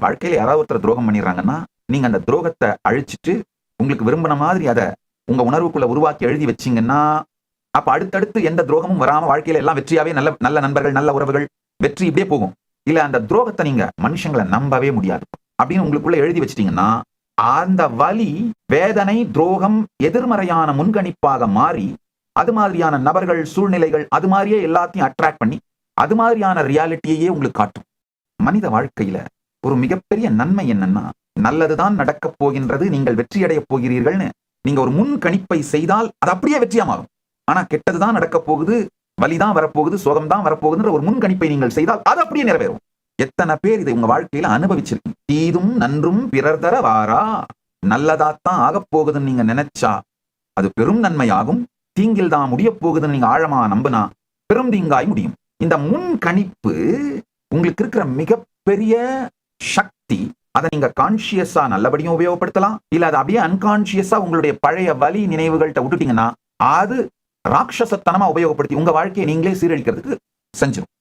வாழ்க்கையில யாராவது ஒருத்தர் துரோகம் பண்ணிடுறாங்கன்னா நீங்க அந்த துரோகத்தை அழிச்சிட்டு உங்களுக்கு விரும்பின மாதிரி அதை உங்க உணர்வுக்குள்ள உருவாக்கி எழுதி வச்சீங்கன்னா அப்ப அடுத்தடுத்து எந்த துரோகமும் வராம வாழ்க்கையில எல்லாம் வெற்றியாவே நல்ல நல்ல நண்பர்கள், நல்ல உறவுகள், வெற்றி இப்படியே போகும். இல்ல அந்த துரோகத்தை நீங்க மனுஷங்களை நம்பவே முடியாது அப்படின்னு உங்களுக்குள்ள எழுதி வச்சிட்டீங்கன்னா அந்த வலி, வேதனை, துரோகம் எதிர்மறையான முன்கணிப்பாக மாறி அது மாதிரியான நபர்கள், சூழ்நிலைகள் அது மாதிரியே எல்லாத்தையும் அட்ராக்ட் பண்ணி அது மாதிரியான ரியாலிட்டியையே உங்களுக்கு காட்டும். மனித வாழ்க்கையில ஒரு மிகப்பெரிய நன்மை என்னன்னா, நல்லதுதான் நடக்கப் போகின்றது, நீங்கள் வெற்றியடைய போகிறீர்கள்னு நீங்க ஒரு முன்கணிப்பை செய்தால் அது அப்படியே வெற்றியா மாறும். ஆனா கெட்டதுதான் நடக்க போகுது, வலிதான் வரப்போகுது, சோகம் தான் வரப்போகுதுன்ற ஒரு முன்கணிப்பை நீங்கள் செய்தால் அது அப்படியே நிறைவேறும். எத்தனை பேர் இதை உங்க வாழ்க்கையில அனுபவிச்சிருக்கீங்க? தீதும் நன்றும் பிறர் தர வாரா, நல்லதாத்தான் ஆகப் போகுதுன்னு நீங்க நினைச்சா அது பெரும் நன்மையாகும். தீங்கில் தான் முடிய போகுதுன்னு நீங்க ஆழமா நம்பினா பெரும் தீங்காய் முடியும். இந்த முன்கணிப்பு உங்களுக்கு இருக்கிற மிகப்பெரிய சக்தி. அதை நீங்க கான்சியஸா நல்லபடியும் உபயோகப்படுத்தலாம், இல்ல அதை அப்படியே அன்கான்சியஸா உங்களுடைய பழைய வலி நினைவுகள்கிட்ட விட்டுட்டீங்கன்னா அது ராட்சசத்தனமா உபயோகப்படுத்தி உங்க வாழ்க்கையை நீங்களே சீரழிக்கிறதுக்கு செஞ்சிடும்.